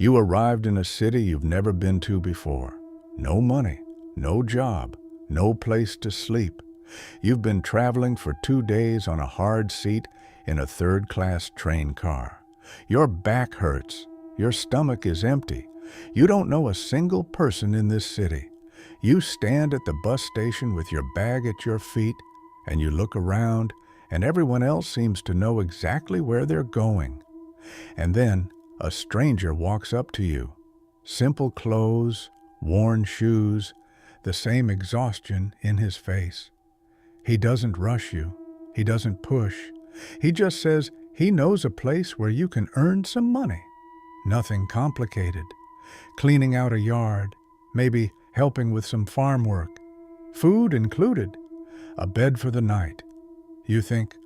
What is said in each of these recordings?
You arrived in a city you've never been to before. No money, no job, no place to sleep. You've been traveling for 2 days on a hard seat in a third-class train car. Your back hurts. Your stomach is empty. You don't know a single person in this city. You stand at the bus station with your bag at your feet, and you look around, and everyone else seems to know exactly where they're going. And then a stranger walks up to you. Simple clothes, worn shoes, the same exhaustion in his face. He doesn't rush you. He doesn't push. He just says he knows a place where you can earn some money. Nothing complicated. Cleaning out a yard, maybe helping with some farm work. Food included. A bed for the night. You think,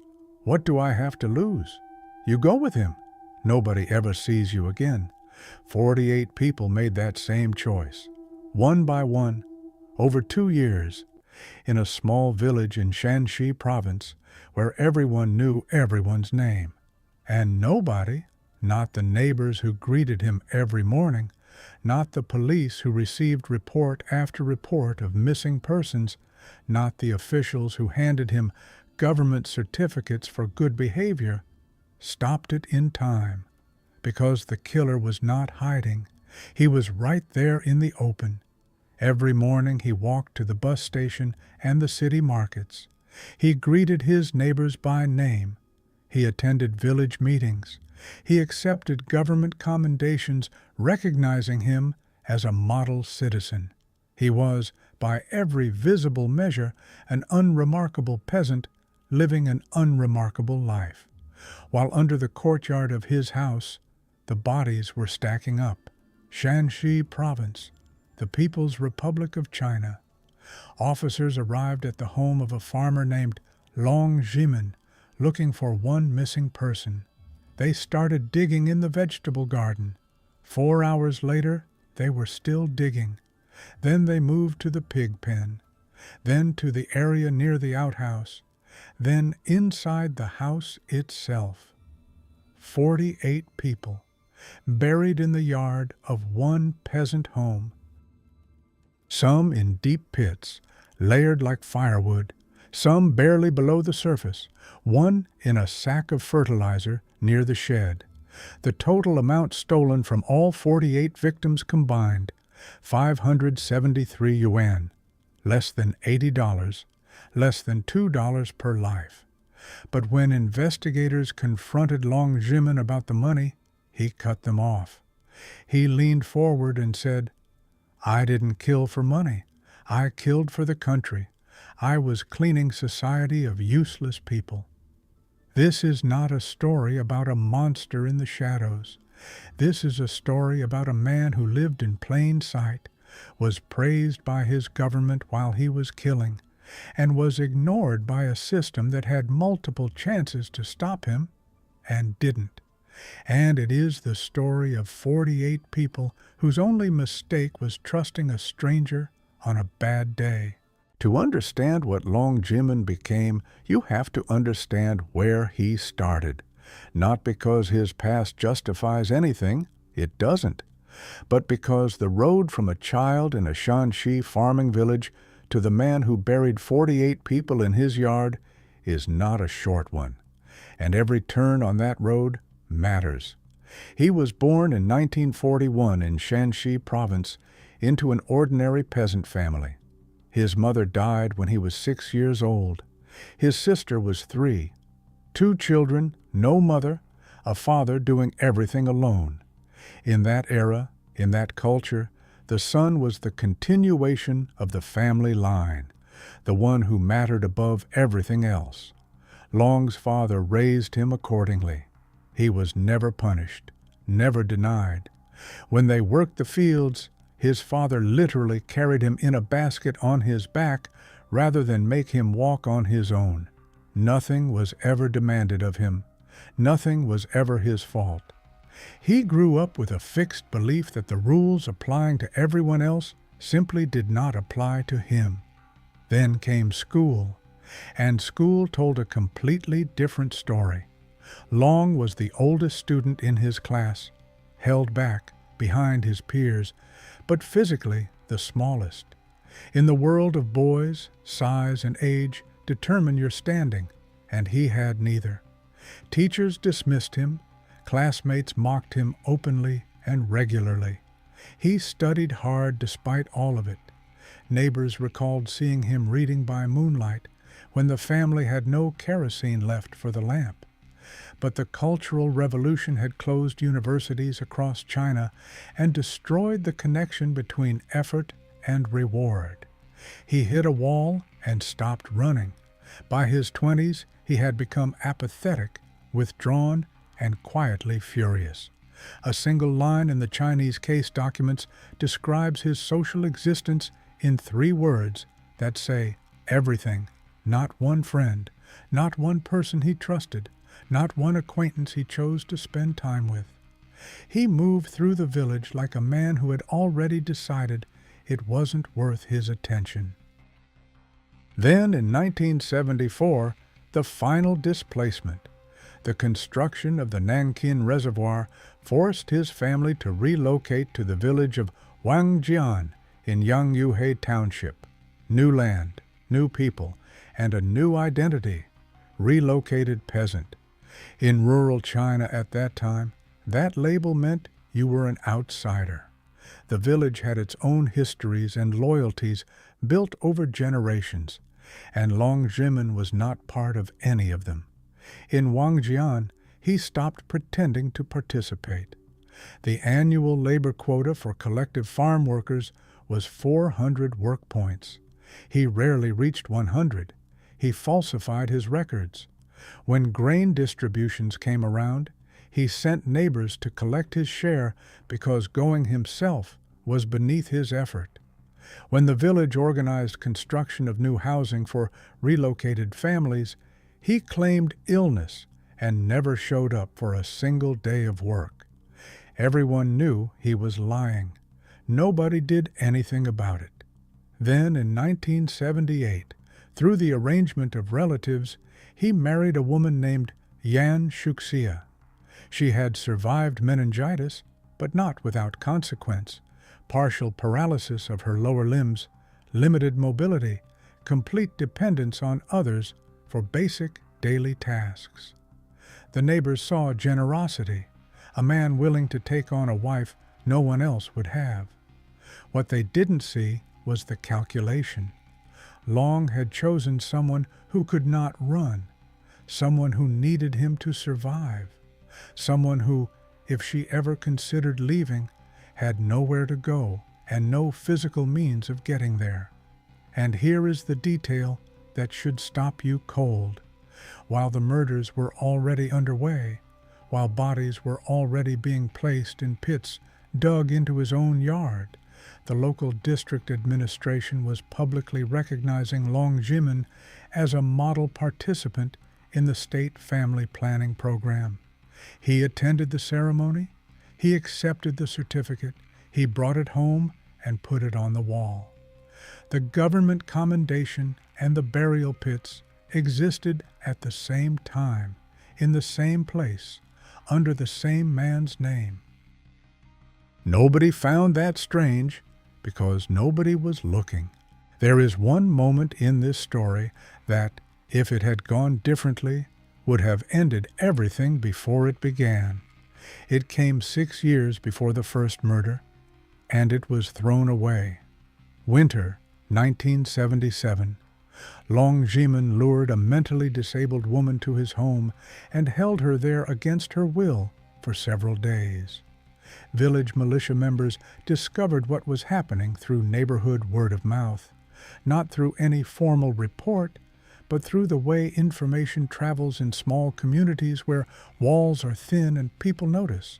what do I have to lose? You go with him. Nobody ever sees you again. 48 people made that same choice, one by one, over 2 years, in a small village in Shaanxi Province where everyone knew everyone's name. And nobody, not the neighbors who greeted him every morning, not the police who received report after report of missing persons, not the officials who handed him government certificates for good behavior, stopped it in time, because the killer was not hiding. He was right there in the open. Every morning he walked to the bus station and the city markets. He greeted his neighbors by name. He attended village meetings. He accepted government commendations recognizing him as a model citizen. He was, by every visible measure, an unremarkable peasant living an unremarkable life. While under the courtyard of his house, the bodies were stacking up. Shaanxi Province, the People's Republic of China. Officers arrived at the home of a farmer named Long Zhimin, looking for one missing person. They started digging in the vegetable garden. 4 hours later, they were still digging. Then they moved to the pig pen, then to the area near the outhouse, then inside the house itself. 48 people, buried in the yard of one peasant home. Some in deep pits, layered like firewood, some barely below the surface, one in a sack of fertilizer near the shed. The total amount stolen from all 48 victims combined, 573 yuan, less than $80, less than $2 per life. But when investigators confronted Long Jiemin about the money, he cut them off. He leaned forward and said, "I didn't kill for money. I killed for the country. I was cleaning society of useless people." This is not a story about a monster in the shadows. This is a story about a man who lived in plain sight, was praised by his government while he was killing, and was ignored by a system that had multiple chances to stop him and didn't. And it is the story of 48 people whose only mistake was trusting a stranger on a bad day. To understand what Long Jiemin became, you have to understand where he started. Not because his past justifies anything, it doesn't, but because the road from a child in a Shaanxi farming village to the man who buried 48 people in his yard is not a short one, and every turn on that road matters. He was born in 1941 in Shaanxi Province into an ordinary peasant family. His mother died when he was 6 years old. His sister was 3. 2 children, no mother, a father doing everything alone. In that era, in that culture, the son was the continuation of the family line, the one who mattered above everything else. Long's father raised him accordingly. He was never punished, never denied. When they worked the fields, his father literally carried him in a basket on his back rather than make him walk on his own. Nothing was ever demanded of him. Nothing was ever his fault. He grew up with a fixed belief that the rules applying to everyone else simply did not apply to him. Then came school, and school told a completely different story. Long was the oldest student in his class, held back, behind his peers, but physically the smallest. In the world of boys, size and age determine your standing, and he had neither. Teachers dismissed him, classmates mocked him openly and regularly. He studied hard despite all of it. Neighbors recalled seeing him reading by moonlight when the family had no kerosene left for the lamp. But the Cultural Revolution had closed universities across China and destroyed the connection between effort and reward. He hit a wall and stopped running. By his 20s, he had become apathetic, withdrawn, and quietly furious. A single line in the Chinese case documents describes his social existence in 3 words that say everything: not one friend, not one person he trusted, not one acquaintance he chose to spend time with. He moved through the village like a man who had already decided it wasn't worth his attention. Then, in 1974, the final displacement. The construction of the Nankin Reservoir forced his family to relocate to the village of Wangjian in Yangyuhe Township. New land, new people, and a new identity: relocated peasant. In rural China at that time, that label meant you were an outsider. The village had its own histories and loyalties built over generations, and Long Zhimin was not part of any of them. In Wangjian, he stopped pretending to participate. The annual labor quota for collective farm workers was 400 work points. He rarely reached 100. He falsified his records. When grain distributions came around, he sent neighbors to collect his share because going himself was beneath his effort. When the village organized construction of new housing for relocated families, he claimed illness and never showed up for a single day of work. Everyone knew he was lying. Nobody did anything about it. Then, in 1978, through the arrangement of relatives, he married a woman named Yan Shuoxia. She had survived meningitis, but not without consequence: partial paralysis of her lower limbs, limited mobility, complete dependence on others for basic daily tasks. The neighbors saw generosity, a man willing to take on a wife no one else would have. What they didn't see was the calculation. Long had chosen someone who could not run, someone who needed him to survive, someone who, if she ever considered leaving, had nowhere to go and no physical means of getting there. And here is the detail that should stop you cold. While the murders were already underway, while bodies were already being placed in pits dug into his own yard, the local district administration was publicly recognizing Long Jiemin as a model participant in the state family planning program. He attended the ceremony, he accepted the certificate, he brought it home and put it on the wall. The government commendation and the burial pits existed at the same time, in the same place, under the same man's name. Nobody found that strange because nobody was looking. There is one moment in this story that, if it had gone differently, would have ended everything before it began. It came 6 years before the first murder, and it was thrown away. Winter, 1977. Long Zhimin lured a mentally disabled woman to his home and held her there against her will for several days. Village militia members discovered what was happening through neighborhood word of mouth, not through any formal report, but through the way information travels in small communities where walls are thin and people notice.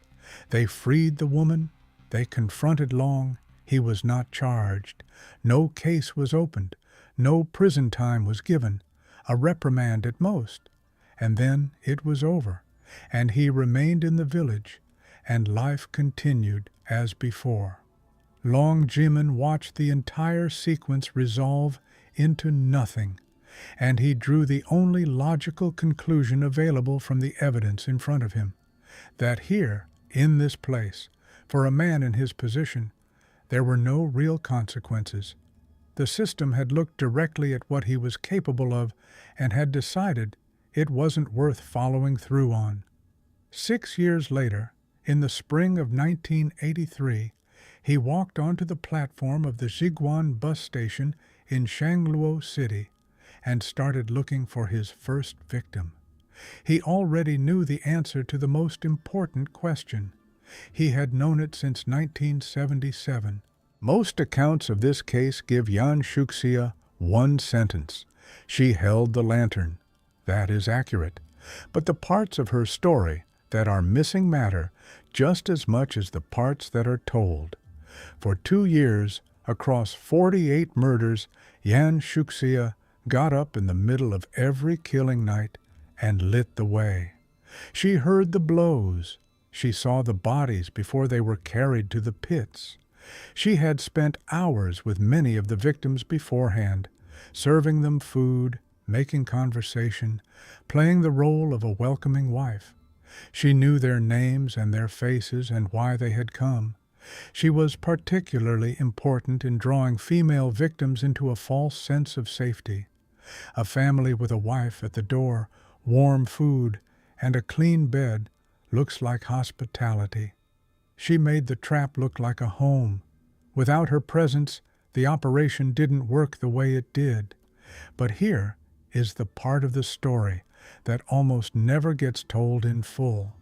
They freed the woman, they confronted Long. He was not charged. No case was opened. No prison time was given, a reprimand at most. And then it was over, and he remained in the village, and life continued as before. Long Jiemin watched the entire sequence resolve into nothing, and he drew the only logical conclusion available from the evidence in front of him, that here, in this place, For a man in his position, there were no real consequences. The system had looked directly at what he was capable of and had decided it wasn't worth following through on. 6 years later, in the spring of 1983, he walked onto the platform of the Zhiguan bus station in Shangluo City and started looking for his first victim. He already knew the answer to the most important question. He had known it since 1977. Most accounts of this case give Yan Shuoxia one sentence: she held the lantern. That is accurate. But the parts of her story that are missing matter just as much as the parts that are told. For 2 years, across 48 murders, Yan Shuoxia got up in the middle of every killing night and lit the way. She heard the blows. She saw the bodies before they were carried to the pits. She had spent hours with many of the victims beforehand, serving them food, making conversation, playing the role of a welcoming wife. She knew their names and their faces and why they had come. She was particularly important in drawing female victims into a false sense of safety. A family with a wife at the door, warm food, and a clean bed looks like hospitality. She made the trap look like a home. Without her presence, the operation didn't work the way it did. But here is the part of the story that almost never gets told in full.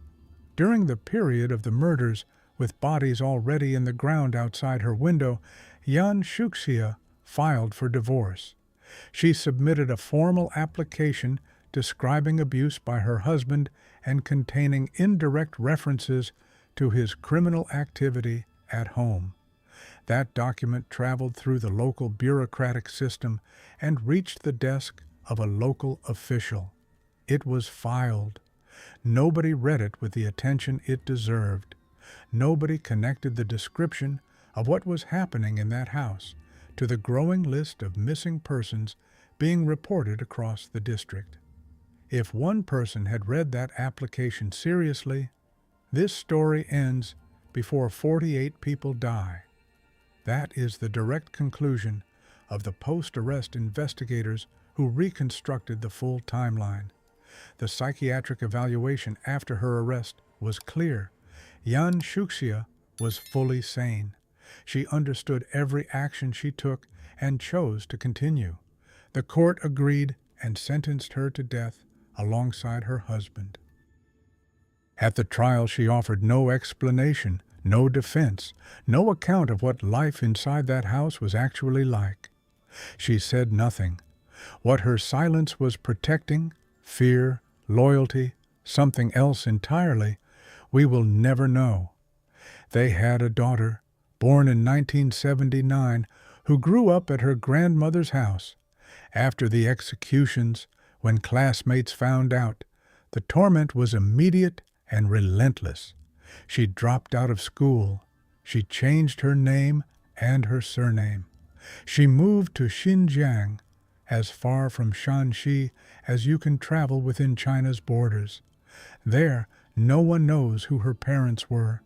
During the period of the murders, with bodies already in the ground outside her window, Yan Shuoxia filed for divorce. She submitted a formal application describing abuse by her husband and containing indirect references to his criminal activity at home. That document traveled through the local bureaucratic system and reached the desk of a local official. It was filed. Nobody read it with the attention it deserved. Nobody connected the description of what was happening in that house to the growing list of missing persons being reported across the district. If one person had read that application seriously, this story ends before 48 people die. That is the direct conclusion of the post-arrest investigators who reconstructed the full timeline. The psychiatric evaluation after her arrest was clear. Yan Shuoxia was fully sane. She understood every action she took and chose to continue. The court agreed and sentenced her to death alongside her husband. At the trial, she offered no explanation, no defense, no account of what life inside that house was actually like. She said nothing. What her silence was protecting, fear, loyalty, something else entirely, we will never know. They had a daughter, born in 1979, who grew up at her grandmother's house. After the executions, when classmates found out, the torment was immediate and relentless. She dropped out of school. She changed her name and her surname. She moved to Xinjiang, as far from Shaanxi as you can travel within China's borders. There, no one knows who her parents were.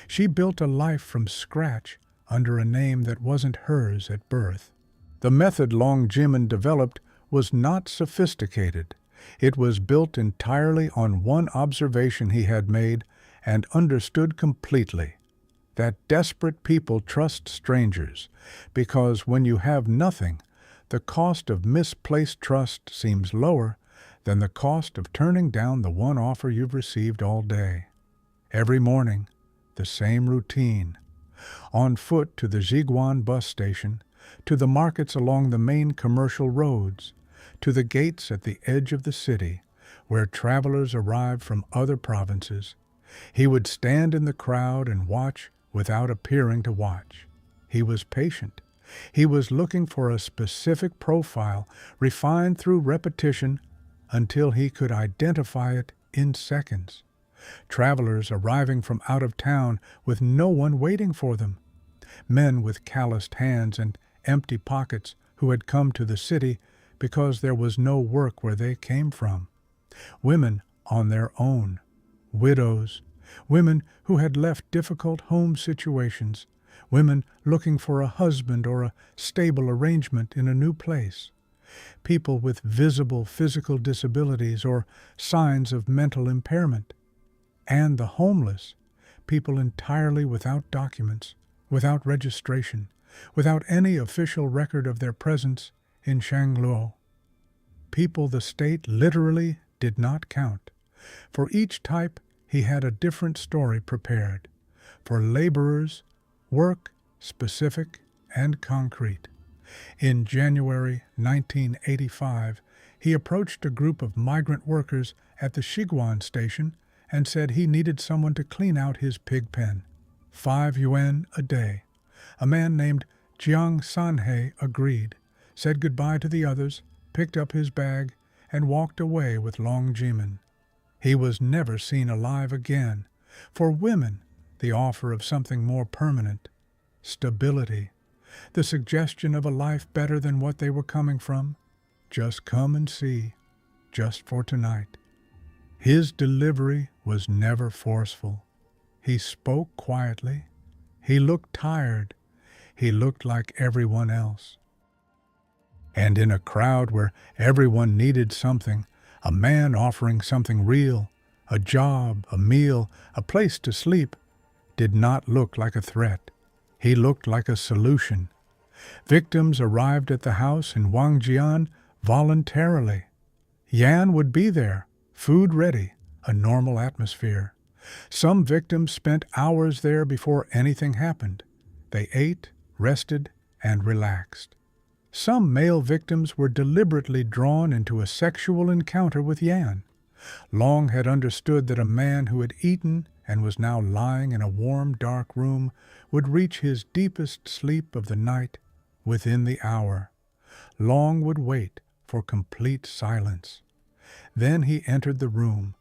She built a life from scratch under a name that wasn't hers at birth. The method Long Jiemin developed was not sophisticated. It was built entirely on one observation he had made and understood completely: that desperate people trust strangers, because when you have nothing, the cost of misplaced trust seems lower than the cost of turning down the one offer you've received all day. Every morning, the same routine. On foot to the Zhiguan bus station, to the markets along the main commercial roads, to the gates at the edge of the city, where travelers arrived from other provinces. He would stand in the crowd and watch without appearing to watch. He was patient. He was looking for a specific profile, refined through repetition, until he could identify it in seconds. Travelers arriving from out of town with no one waiting for them. Men with calloused hands and empty pockets who had come to the city because there was no work where they came from. Women on their own. Widows. women who had left difficult home situations, women looking for a husband or a stable arrangement in a new place, people with visible physical disabilities or signs of mental impairment, and the homeless, people entirely without documents, without registration, without any official record of their presence in Shangluo. People the state literally did not count. For each type, he had a different story prepared. For laborers, work specific and concrete. In January 1985, he approached a group of migrant workers at the Shiguan station and said he needed someone to clean out his pig pen. 5 yuan a day. A man named Jiang Sanhe agreed, said goodbye to the others, picked up his bag, and walked away with Long Jiemin. He was never seen alive again. For women, the offer of something more permanent, stability, the suggestion of a life better than what they were coming from. Just come and see, just for tonight. His delivery was never forceful. He spoke quietly. He looked tired. He looked like everyone else. And in a crowd where everyone needed something, a man offering something real, a job, a meal, a place to sleep, did not look like a threat. He looked like a solution. Victims arrived at the house in Wangjian voluntarily. Yan would be there, food ready, a normal atmosphere. Some victims spent hours there before anything happened. They ate, rested, and relaxed. Some male victims were deliberately drawn into a sexual encounter with Yan. Long had understood that a man who had eaten and was now lying in a warm, dark room would reach his deepest sleep of the night within the hour. Long would wait for complete silence. Then he entered the room.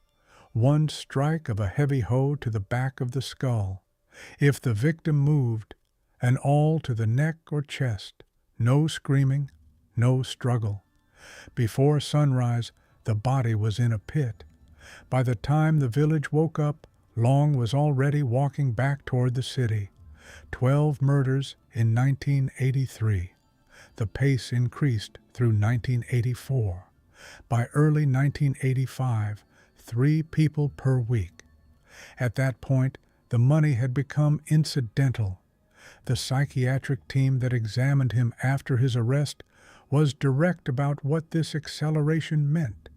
One strike of a heavy hoe to the back of the skull. If the victim moved, an awl to the neck or chest. No screaming, no struggle. Before sunrise, the body was in a pit. By the time the village woke up, Long was already walking back toward the city. 12 murders in 1983. The pace increased through 1984. By early 1985, 3 people per week. At that point, the money had become incidental. The psychiatric team that examined him after his arrest was direct about what this acceleration meant.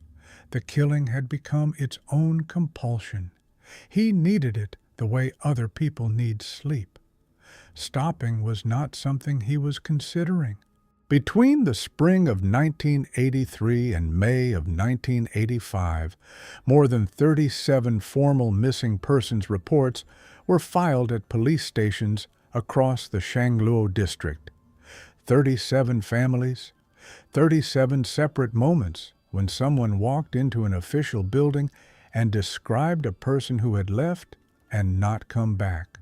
The killing had become its own compulsion. He needed it the way other people need sleep. Stopping was not something he was considering. Between the spring of 1983 and May of 1985, more than 37 formal missing persons reports were filed at police stations across the Shangluo district. 37 families, 37 separate moments when someone walked into an official building and described a person who had left and not come back.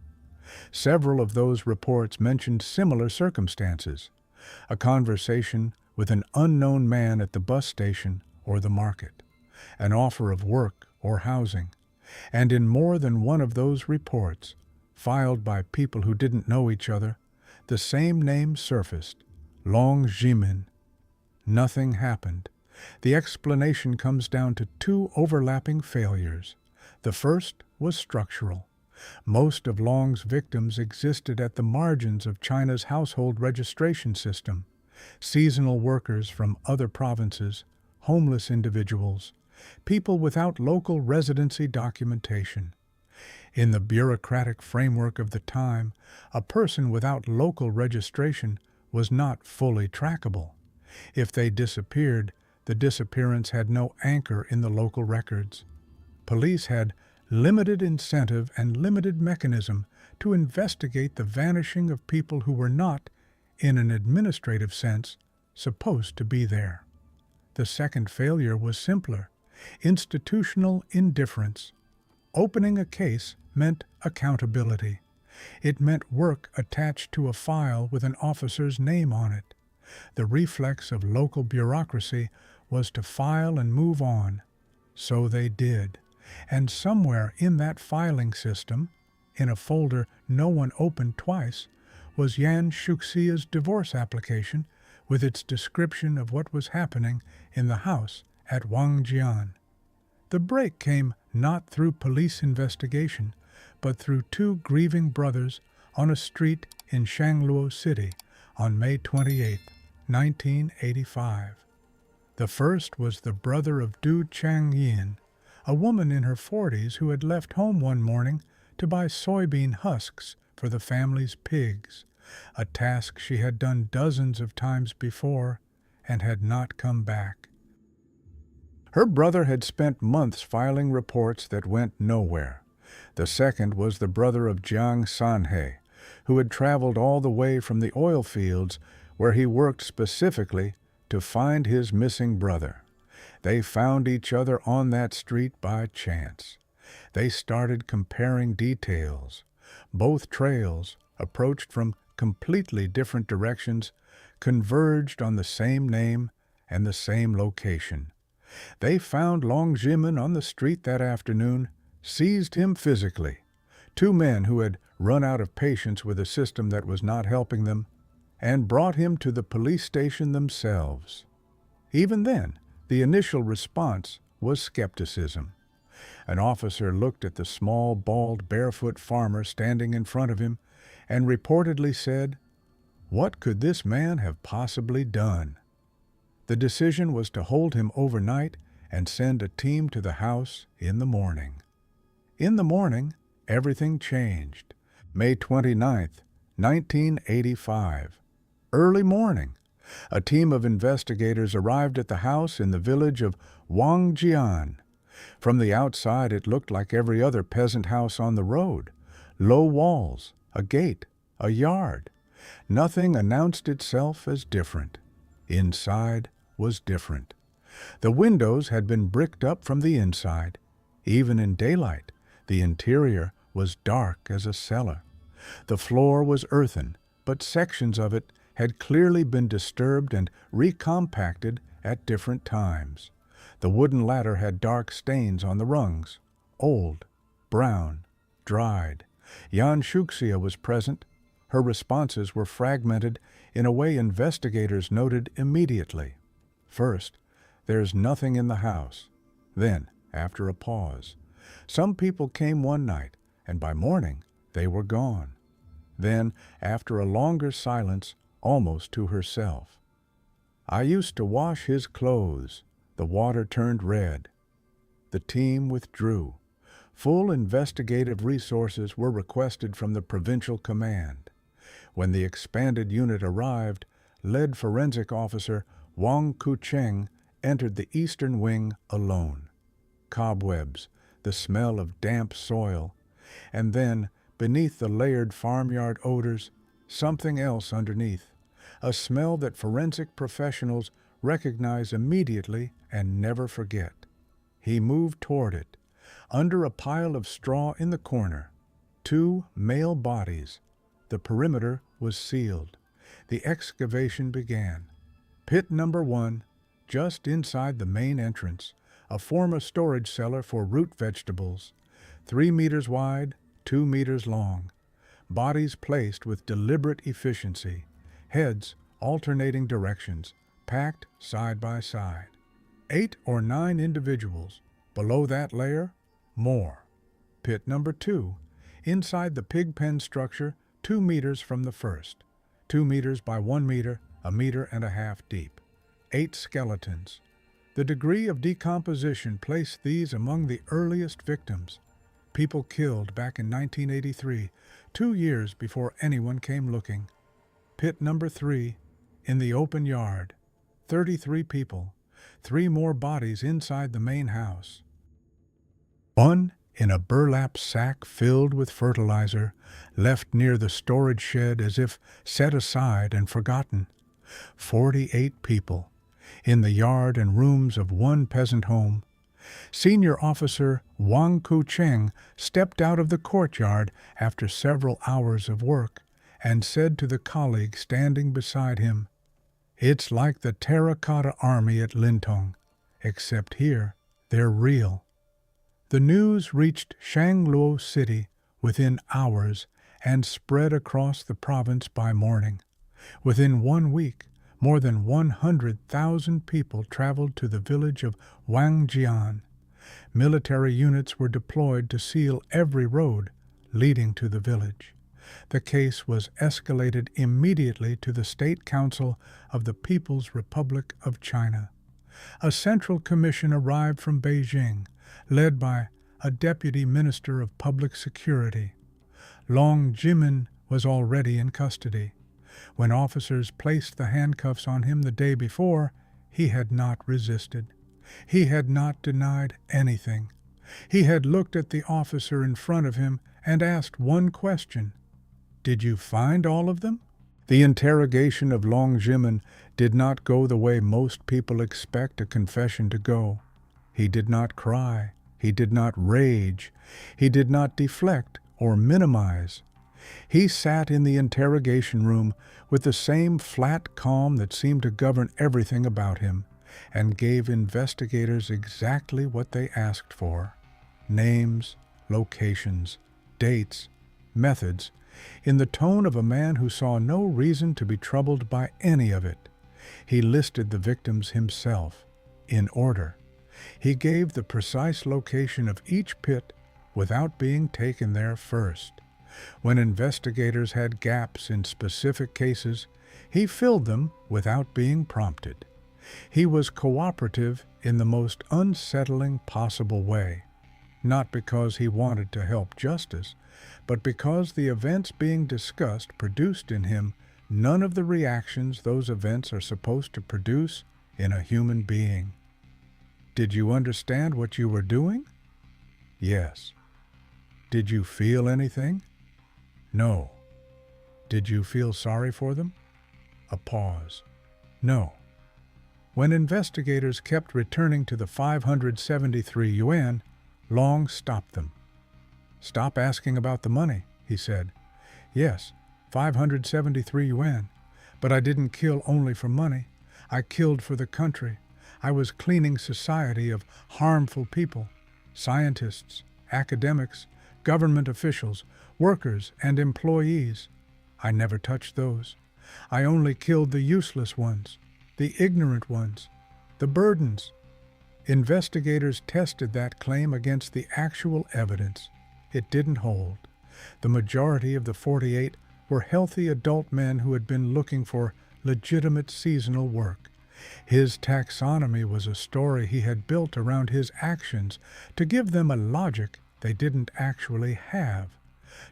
Several of those reports mentioned similar circumstances. A conversation with an unknown man at the bus station or the market, an offer of work or housing, and in more than one of those reports, filed by people who didn't know each other, the same name surfaced, Long Zhimin. Nothing happened. The explanation comes down to 2 overlapping failures. The first was structural. Most of Long's victims existed at the margins of China's household registration system. Seasonal workers from other provinces, homeless individuals, people without local residency documentation. In the bureaucratic framework of the time, a person without local registration was not fully trackable. If they disappeared, the disappearance had no anchor in the local records. Police had limited incentive and limited mechanism to investigate the vanishing of people who were not, in an administrative sense, supposed to be there. The second failure was simpler: institutional indifference. Opening a case meant accountability. It meant work attached to a file with an officer's name on it. The reflex of local bureaucracy was to file and move on. So they did. And somewhere in that filing system, in a folder no one opened twice, was Yan Shuoxia's divorce application with its description of what was happening in the house at Wangjian. The break came not through police investigation, but through two grieving brothers on a street in Shangluo City on May 28, 1985. The first was the brother of Du Changyin, a woman in her 40s who had left home one morning to buy soybean husks for the family's pigs, a task she had done dozens of times before and had not come back. Her brother had spent months filing reports that went nowhere. The second was the brother of Jiang Sanhe, who had traveled all the way from the oil fields where he worked specifically to find his missing brother. They found each other on that street by chance. They started comparing details. Both trails, approached from completely different directions, converged on the same name and the same location. They found Long Zhimin on the street that afternoon, seized him physically. Two men who had run out of patience with a system that was not helping them, and brought him to the police station themselves. Even then, the initial response was skepticism. An officer looked at the small, bald, barefoot farmer standing in front of him and reportedly said, "What could this man have possibly done?" The decision was to hold him overnight and send a team to the house in the morning. In the morning, everything changed. May 29th, 1985. Early morning, a team of investigators arrived at the house in the village of Wangjian. From the outside, it looked like every other peasant house on the road. Low walls, a gate, a yard. Nothing announced itself as different. Inside was different. The windows had been bricked up from the inside. Even in daylight, the interior was dark as a cellar. The floor was earthen, but sections of it had clearly been disturbed and recompacted at different times. The wooden ladder had dark stains on the rungs, old, brown, dried. Yan Shuoxia was present. Her responses were fragmented in a way investigators noted immediately. First, "There's nothing in the house." Then, after a pause, "Some people came one night, and by morning they were gone." Then, after a longer silence, almost to herself, "I used to wash his clothes. The water turned red." The team withdrew. Full investigative resources were requested from the provincial command. When the expanded unit arrived, lead forensic officer Wang Kucheng entered the eastern wing alone. Cobwebs, the smell of damp soil, and then, beneath the layered farmyard odors, something else underneath, a smell that forensic professionals recognize immediately and never forget. He moved toward it. Under a pile of straw in the corner, two male bodies. The perimeter was sealed. The excavation began. Pit number 1, just inside the main entrance, a former storage cellar for root vegetables, 3 meters wide, 2 meters long. Bodies placed with deliberate efficiency, heads alternating directions, packed side by side. 8 or 9 individuals. Below that layer, more. Pit number 2, inside the pig pen structure, 2 meters from the first. 2 meters by 1 meter, 1.5 meters deep. 8 skeletons. The degree of decomposition placed these among the earliest victims. People killed back in 1983, 2 years before anyone came looking. Pit number 3, in the open yard. 33 people. 3 more bodies inside the main house. 1 in a burlap sack filled with fertilizer, left near the storage shed as if set aside and forgotten. 48 people. In the yard and rooms of one peasant home. Senior Officer Wang Kucheng stepped out of the courtyard after several hours of work and said to the colleague standing beside him, "It's like the terracotta army at Lintong, except here they're real." The news reached Shangluo City within hours and spread across the province by morning. Within 1 week, more than 100,000 people traveled to the village of Wangjian. Military units were deployed to seal every road leading to the village. The case was escalated immediately to the State Council of the People's Republic of China. A central commission arrived from Beijing, led by a deputy minister of public security. Long Jiemin was already in custody. When officers placed the handcuffs on him the day before, he had not resisted. He had not denied anything. He had looked at the officer in front of him and asked one question: "Did you find all of them?" The interrogation of Long Zhimin did not go the way most people expect a confession to go. He did not cry. He did not rage. He did not deflect or minimize. He sat in the interrogation room with the same flat calm that seemed to govern everything about him, and gave investigators exactly what they asked for: names, locations, dates, methods, in the tone of a man who saw no reason to be troubled by any of it. He listed the victims himself, in order. He gave the precise location of each pit without being taken there first. When investigators had gaps in specific cases, he filled them without being prompted. He was cooperative in the most unsettling possible way, not because he wanted to help justice, but because the events being discussed produced in him none of the reactions those events are supposed to produce in a human being. Did you understand what you were doing? Yes. Did you feel anything? No. Did you feel sorry for them? A pause. No. When investigators kept returning to the 573 yuan, Long stopped them. "Stop asking about the money," he said. "Yes, 573 yuan, but I didn't kill only for money. I killed for the country. I was cleaning society of harmful people, scientists, academics, government officials, workers, and employees. I never touched those. I only killed the useless ones, the ignorant ones, the burdens." Investigators tested that claim against the actual evidence. It didn't hold. The majority of the 48 were healthy adult men who had been looking for legitimate seasonal work. His taxonomy was a story he had built around his actions to give them a logic they didn't actually have,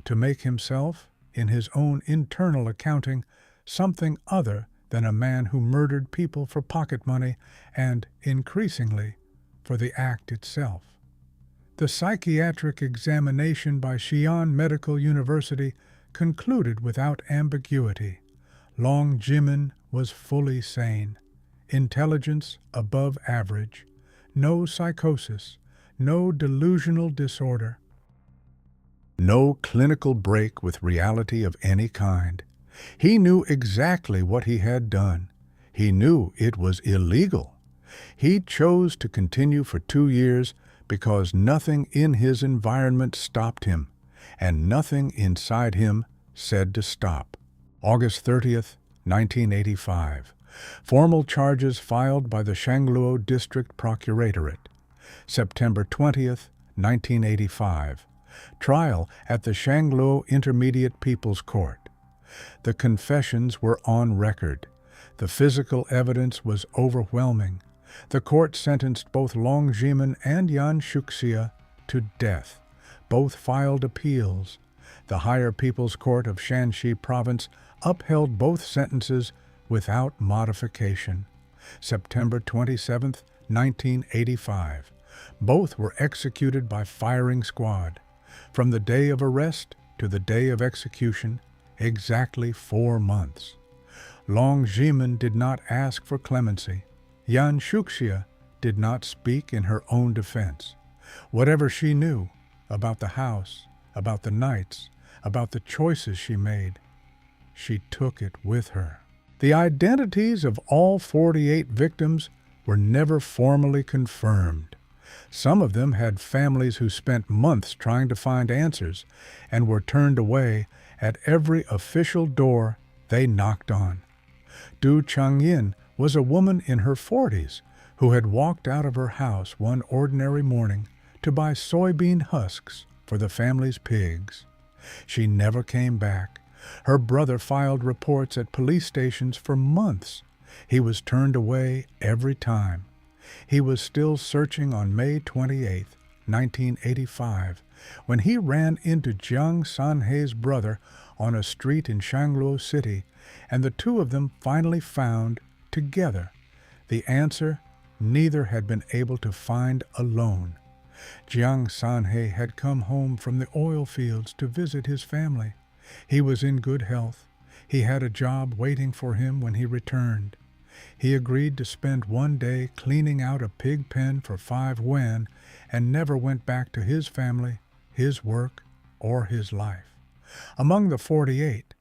to make himself, in his own internal accounting, something other than a man who murdered people for pocket money and, increasingly, for the act itself. The psychiatric examination by Xi'an Medical University concluded without ambiguity. Long Jiemin was fully sane, intelligence above average, no psychosis, no delusional disorder, no clinical break with reality of any kind. He knew exactly what he had done. He knew it was illegal. He chose to continue for 2 years because nothing in his environment stopped him, and nothing inside him said to stop. August 30th, 1985. Formal charges filed by the Shangluo District Procuratorate. September 20th, 1985. Trial at the Shangluo Intermediate People's Court. The confessions were on record. The physical evidence was overwhelming. The court sentenced both Long Zhimin and Yan Shuoxia to death. Both filed appeals. The Higher People's Court of Shaanxi Province upheld both sentences without modification. September 27, 1985. Both were executed by firing squad. From the day of arrest to the day of execution, exactly 4 months. Long Zhimin did not ask for clemency. Yan Shuoxia did not speak in her own defense. Whatever she knew about the house, about the nights, about the choices she made, she took it with her. The identities of all 48 victims were never formally confirmed. Some of them had families who spent months trying to find answers and were turned away at every official door they knocked on. Du Changyin was a woman in her 40s who had walked out of her house one ordinary morning to buy soybean husks for the family's pigs. She never came back. Her brother filed reports at police stations for months. He was turned away every time. He was still searching on May 28, 1985, when he ran into Jiang Sanhe's brother on a street in Shangluo City, and the two of them finally found, together, the answer neither had been able to find alone. Jiang Sanhe had come home from the oil fields to visit his family. He was in good health. He had a job waiting for him when he returned. He agreed to spend one day cleaning out a pig pen for 5 yuan and never went back to his family, his work, or his life. Among the 48,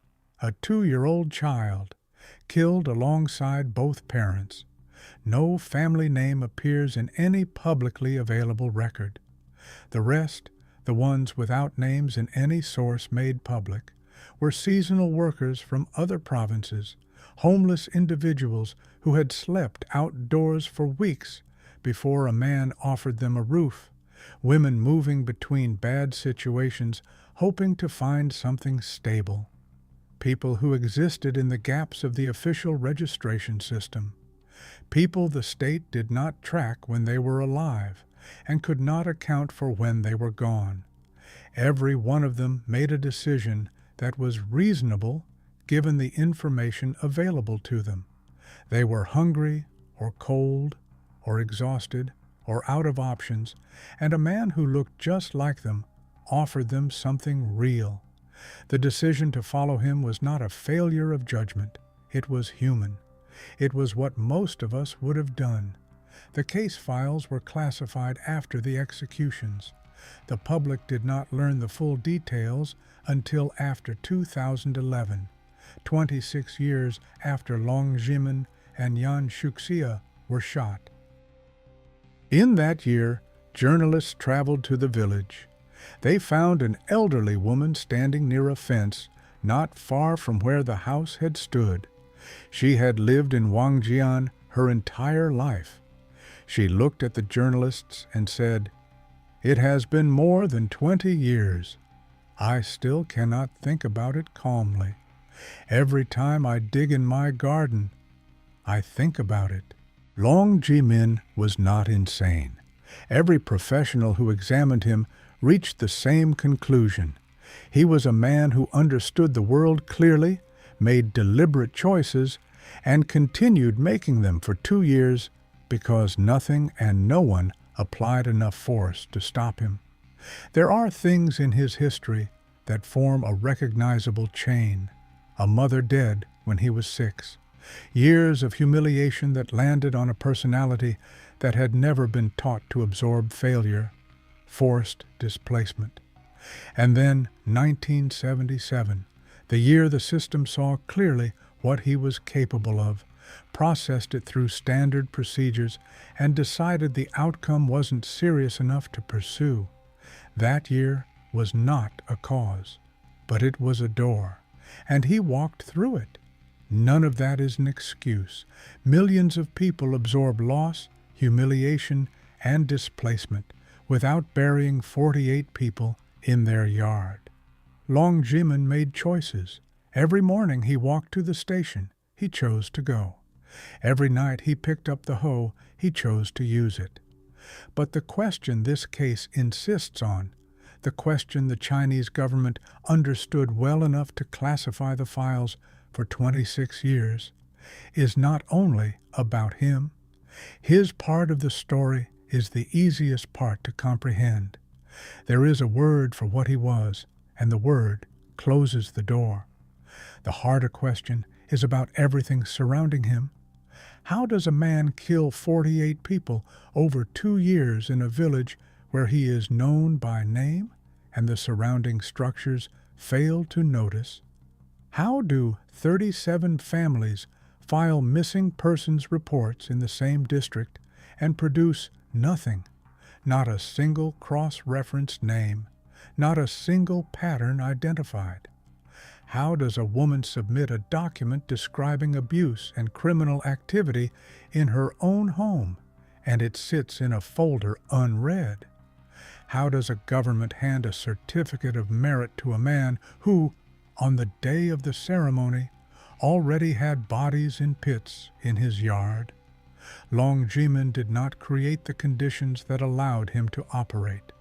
a 2-year-old child, killed alongside both parents. No family name appears in any publicly available record. The rest, the ones without names in any source made public, were seasonal workers from other provinces, homeless individuals who had slept outdoors for weeks before a man offered them a roof, women moving between bad situations hoping to find something stable, people who existed in the gaps of the official registration system, people the state did not track when they were alive and could not account for when they were gone. Every one of them made a decision that was reasonable given the information available to them. They were hungry or cold or exhausted or out of options, and a man who looked just like them offered them something real. The decision to follow him was not a failure of judgment. It was human. It was what most of us would have done. The case files were classified after the executions. The public did not learn the full details until after 2011, 26 years after Long Zhimin and Yan Shuoxia were shot. In that year, journalists traveled to the village. They found an elderly woman standing near a fence not far from where the house had stood. She had lived in Wangjian her entire life. She looked at the journalists and said, "It has been more than 20 years. I still cannot think about it calmly. Every time I dig in my garden, I think about it." Long Jiemin was not insane. Every professional who examined him reached the same conclusion. He was a man who understood the world clearly, made deliberate choices, and continued making them for 2 years because nothing and no one applied enough force to stop him. There are things in his history that form a recognizable chain. A mother dead when he was 6. Years of humiliation that landed on a personality that had never been taught to absorb failure. Forced displacement. And then 1977, the year the system saw clearly what he was capable of, processed it through standard procedures, and decided the outcome wasn't serious enough to pursue. That year was not a cause, but it was a door, and he walked through it. None of that is an excuse. Millions of people absorb loss, humiliation, and displacement without burying 48 people in their yard. Long Jiemin made choices. Every morning he walked to the station. He chose to go. Every night he picked up the hoe. He chose to use it. But the question this case insists on, the question the Chinese government understood well enough to classify the files for 26 years, is not only about him. His part of the story is the easiest part to comprehend. There is a word for what he was, and the word closes the door. The harder question is about everything surrounding him. How does a man kill 48 people over 2 years in a village where he is known by name and the surrounding structures fail to notice? How do 37 families file missing persons reports in the same district and produce nothing, Not a single cross-referenced name, not a single pattern identified. How does a woman submit a document describing abuse and criminal activity in her own home, and it sits in a folder unread? How does a government hand a certificate of merit to a man who, on the day of the ceremony, already had bodies in pits in his yard? Long Jiemin did not create the conditions that allowed him to operate.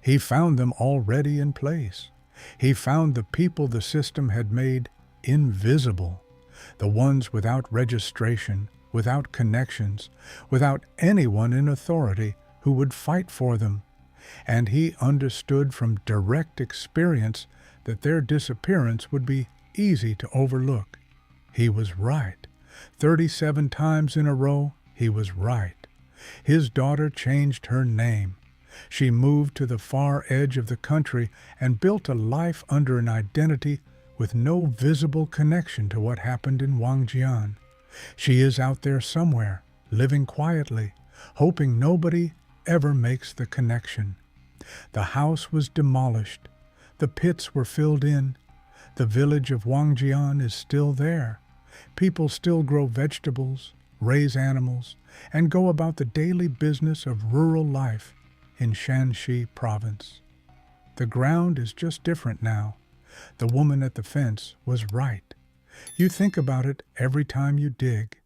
He found them already in place. He found the people the system had made invisible, the ones without registration, without connections, without anyone in authority who would fight for them. And he understood from direct experience that their disappearance would be easy to overlook. He was right. 37 times in a row, he was right. His daughter changed her name. She moved to the far edge of the country and built a life under an identity with no visible connection to what happened in Wangjian. She is out there somewhere, living quietly, hoping nobody ever makes the connection. The house was demolished. The pits were filled in. The village of Wangjian is still there. People still grow vegetables, raise animals, and go about the daily business of rural life in Shaanxi Province. The ground is just different now. The woman at the fence was right. You think about it every time you dig.